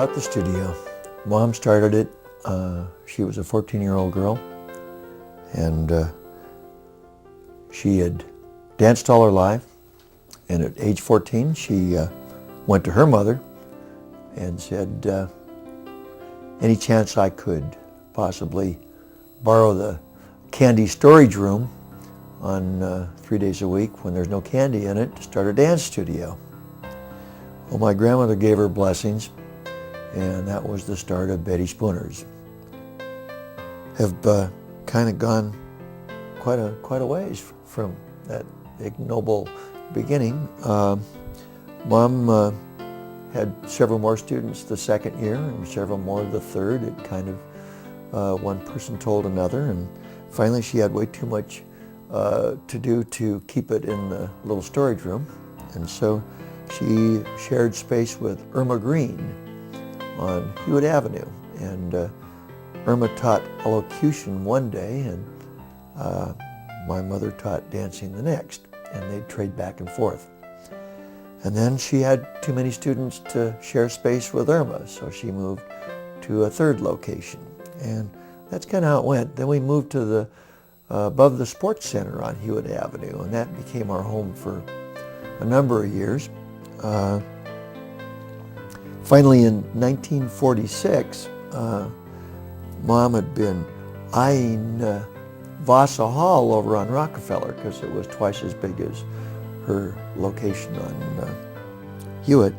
about the studio. Mom started it. She was a 14-year-old girl, and she had danced all her life. And at age 14, she went to her mother and said, any chance I could possibly borrow the candy storage room on 3 days a week when there's no candy in it to start a dance studio. Well, my grandmother gave her blessings, and that was the start of Betty Spooner's. Have kind of gone quite a ways from that ignoble beginning. Mom had several more students the second year and several more the third. It kind of one person told another, and finally she had way too much to do to keep it in the little storage room, and so she shared space with Irma Green on Hewitt Avenue, and Irma taught elocution one day, and my mother taught dancing the next, and they'd trade back and forth. And then she had too many students to share space with Irma, so she moved to a third location, and that's kind of how it went. Then we moved to the above the Sports Center on Hewitt Avenue, and that became our home for a number of years. Finally, in 1946, Mom had been eyeing Vasa Hall over on Rockefeller because it was twice as big as her location on Hewitt.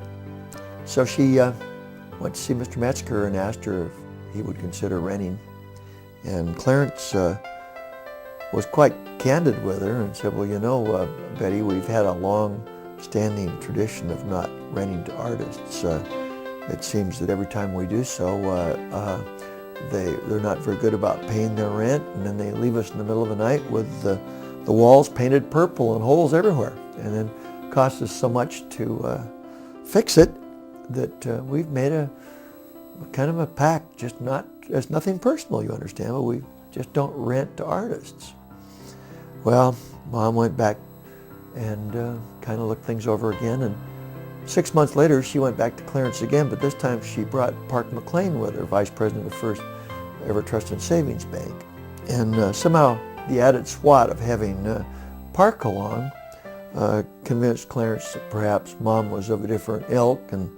So she went to see Mr. Metzger and asked her if he would consider renting. And Clarence was quite candid with her and said, well, you know, Betty, we've had a long-standing tradition of not renting to artists. It seems that every time we do so, they're not very good about paying their rent, and then they leave us in the middle of the night with the walls painted purple and holes everywhere, and then cost us so much to fix it that we've made a kind of a pact, just not, it's nothing personal, you understand, but we just don't rent to artists. Well, Mom went back and kind of looked things over again, and 6 months later she went back to Clarence again, but this time she brought Park McLean with her, vice president of the First Ever Trust and Savings Bank. And somehow the added swat of having Park along convinced Clarence that perhaps Mom was of a different ilk, and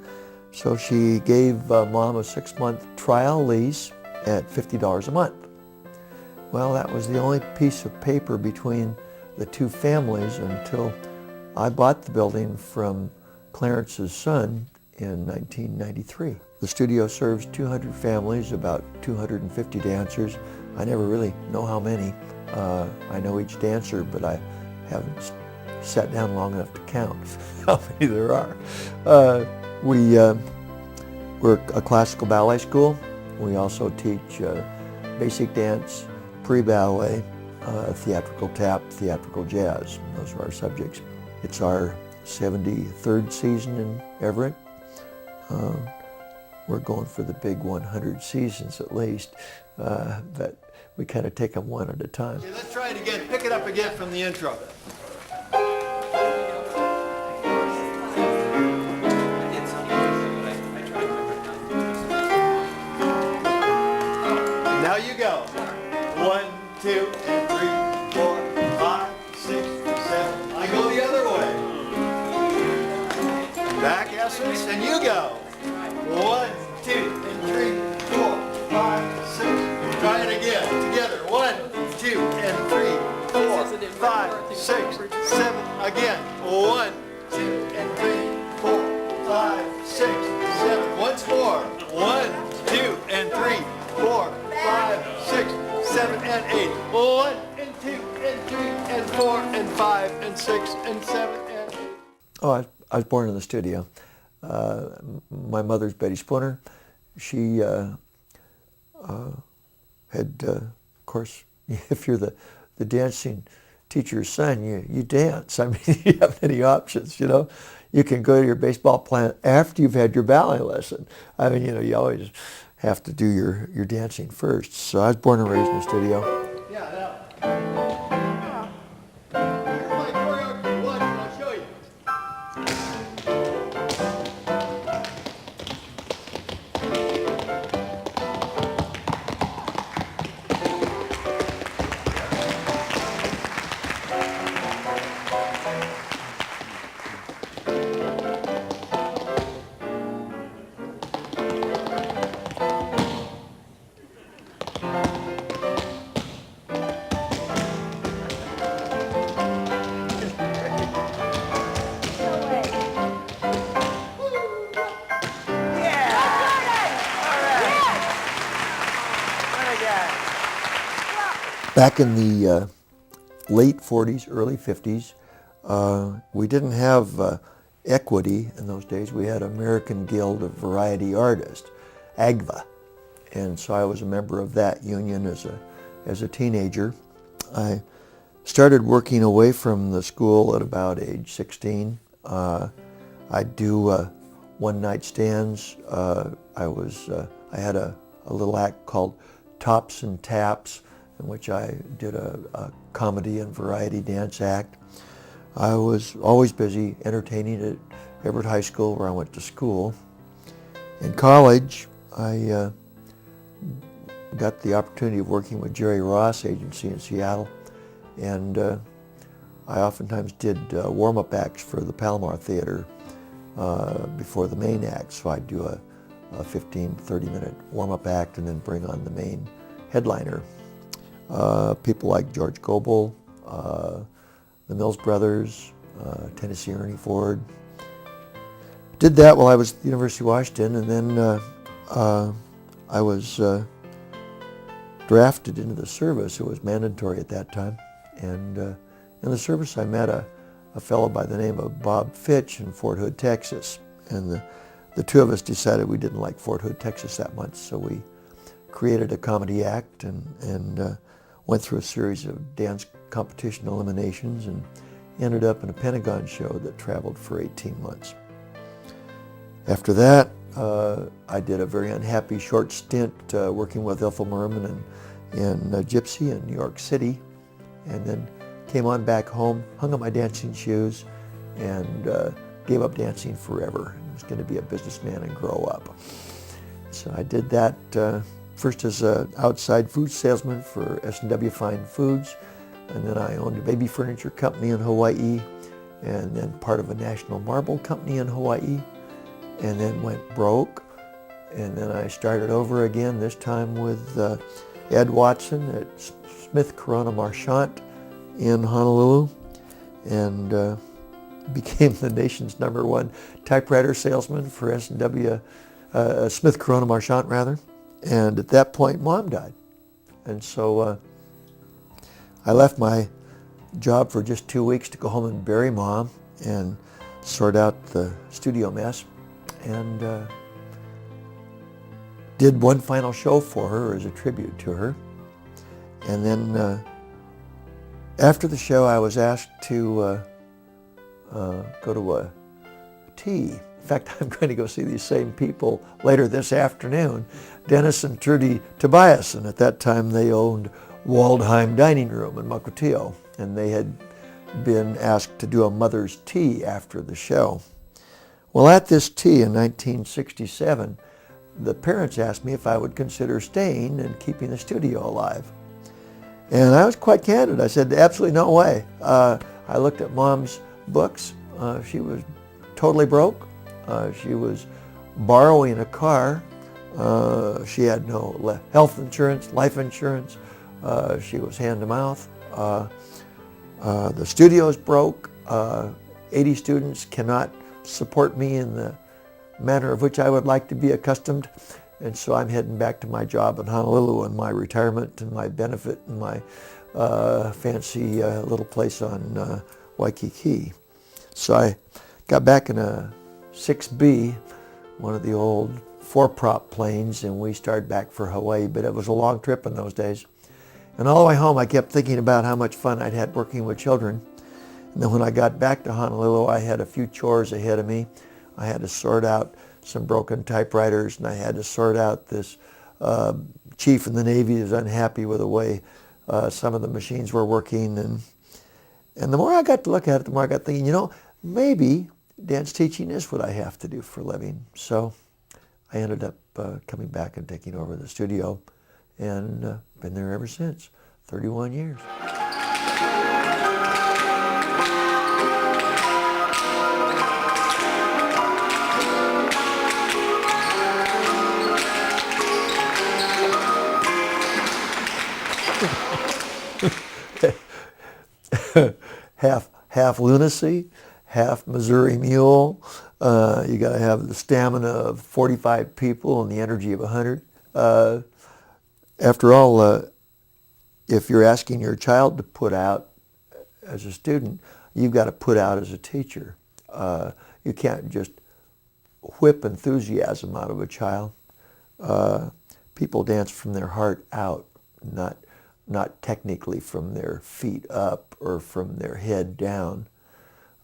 so she gave Mom a 6-month trial lease at $50 a month. Well, that was the only piece of paper between the two families until I bought the building from Clarence's son in 1993. The studio serves 200 families, about 250 dancers. I never really know how many. I know each dancer, but I haven't sat down long enough to count how many there are. We're a classical ballet school. We also teach basic dance, pre-ballet, theatrical tap, theatrical jazz. Those are our subjects. It's our 73rd season in Everett. We're going for the big 100 seasons at least, but we kind of take them one at a time. Okay, let's try it again. Pick it up again from the intro. Now you go. 1, 2, and 3, 4, 5, 6, 7. I go the other way. Back essence, and you go. 1, 2, and 3, 4, 5, 6. Try it again. Together. 1, 2, and 3, 4, 5, 6, 7. Again. 1, 2, and 3, 4, 5, 6, 7. Once more. 1, 2, and 3, 4, 5, 6, 7, and 8. 1, and 2, and 3, and 4, and 5, and 6, and 7, and 8. Oh, I was born in the studio. My mother's Betty Spooner. She had, of course, if you're the dancing teacher's son, you dance. I mean, you have any options, you know. You can go to your baseball plant after you've had your ballet lesson. I mean, you know, you always have to do your dancing first. So I was born and raised in the studio. Here's my choreography. Watch, and I'll show you. Back in the late 40s, early 50s, we didn't have equity in those days. We had American Guild of Variety Artists, AGVA, and so I was a member of that union as a teenager. I started working away from the school at about age 16. I'd do one-night stands. I had a little act called Tops and Taps, in which I did a comedy and variety dance act. I was always busy entertaining at Everett High School, where I went to school. In college, I got the opportunity of working with Jerry Ross Agency in Seattle, and I oftentimes did warm-up acts for the Palomar Theater before the main act. So I'd do a 15, 30-minute warm-up act and then bring on the main headliner. People like George Gobel, the Mills Brothers, Tennessee Ernie Ford. Did that while I was at the University of Washington, and then I was drafted into the service. It was mandatory at that time. And in the service I met a fellow by the name of Bob Fitch in Fort Hood, Texas. And the two of us decided we didn't like Fort Hood, Texas that much, so we created a comedy act and went through a series of dance competition eliminations and ended up in a Pentagon show that traveled for 18 months. After that, I did a very unhappy short stint working with Ethel Merman in Gypsy in New York City, and then came on back home, hung up my dancing shoes, and gave up dancing forever. I was going to be a businessman and grow up. So I did that first as an outside food salesman for S&W Fine Foods, and then I owned a baby furniture company in Hawaii, and then part of a national marble company in Hawaii, and then went broke. And then I started over again, this time with Ed Watson at Smith Corona Marchant in Honolulu, and became the nation's #1 typewriter salesman for S&W, Smith Corona Marchant rather. And at that point, Mom died. And so I left my job for just 2 weeks to go home and bury Mom and sort out the studio mess, and did one final show for her as a tribute to her. And then after the show, I was asked to go to a tea. In fact, I'm going to go see these same people later this afternoon, Dennis and Trudy Tobias. And at that time, they owned Waldheim Dining Room in Mukilteo, and they had been asked to do a mother's tea after the show. Well, at this tea in 1967, the parents asked me if I would consider staying and keeping the studio alive. And I was quite candid. I said, absolutely no way. I looked at Mom's books. She was totally broke. She was borrowing a car. She had no health insurance, life insurance. She was hand to mouth. The studio's broke. 80 students cannot support me in the manner of which I would like to be accustomed. And so I'm heading back to my job in Honolulu and my retirement and my benefit and my fancy little place on Waikiki. So I got back in a 6B, one of the old 4-prop planes, and we started back for Hawaii, but it was a long trip in those days. And all the way home I kept thinking about how much fun I'd had working with children. And then when I got back to Honolulu, I had a few chores ahead of me. I had to sort out some broken typewriters, and I had to sort out this chief in the Navy who was unhappy with the way some of the machines were working. And the more I got to look at it, the more I got thinking, maybe dance teaching is what I have to do for a living. So I ended up coming back and taking over the studio, and been there ever since, 31 years. half lunacy, half Missouri mule. You got to have the stamina of 45 people and the energy of 100. After all, if you're asking your child to put out as a student, you've got to put out as a teacher. You can't just whip enthusiasm out of a child. People dance from their heart out, not technically from their feet up or from their head down.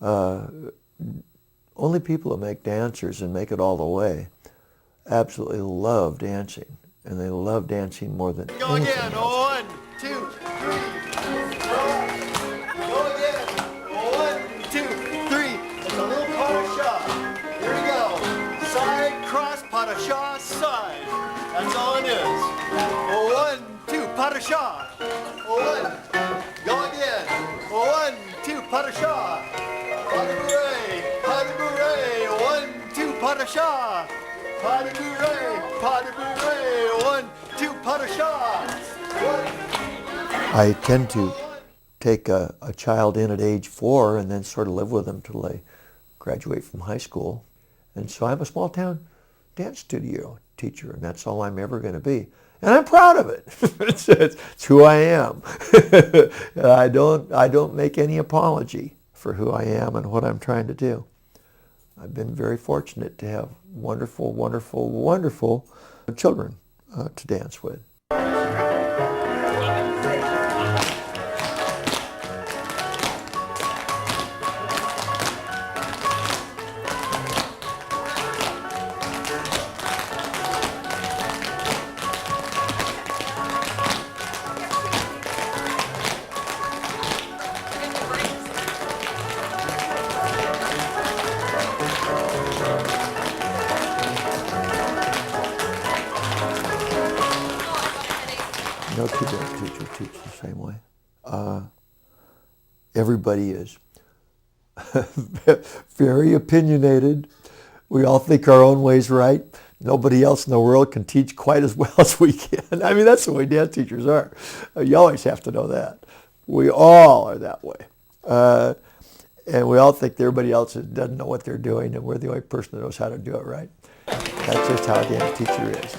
Only people that make dancers and make it all the way absolutely love dancing, and they love dancing more than Go anything again. else. 1, 2, 3, 4. Go again. 1, 2, 3. It's a little pas de chat. Here we go. Side, cross, pas de chat, side. That's all it is. 1, 2, pas de chat. 1. Go again. 1, 2, pas de chat. Pas de bourrée. Pas de bourrée. 1, 2, pas de chat. Pas de bourrée. Pas de bourrée. 1, 2, pas de chat. 1. I tend to take a child in at age 4 and then sort of live with them till they graduate from high school. And so I'm a small town dance studio teacher, and that's all I'm ever going to be. And I'm proud of it. it's who I am. I don't make any apology for who I am and what I'm trying to do. I've been very fortunate to have wonderful, wonderful, wonderful children to dance with. No two dance teachers teach the same way. Everybody is very opinionated. We all think our own way's right. Nobody else in the world can teach quite as well as we can. I mean, that's the way dance teachers are. You always have to know that. We all are that way. And we all think that everybody else doesn't know what they're doing, and we're the only person that knows how to do it right. That's just how a dance teacher is.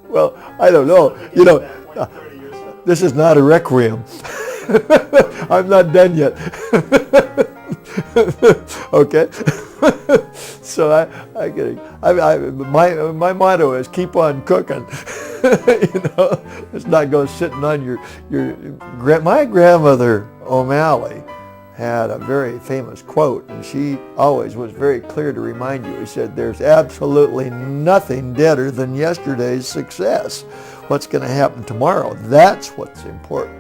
Well, I don't know. You know, this is not a requiem. I'm not done yet. Okay. So my motto is keep on cooking. You know, let's not go sitting on your. My grandmother O'Malley had a very famous quote, and she always was very clear to remind you. He said, there's absolutely nothing deader than yesterday's success. What's going to happen tomorrow? That's what's important.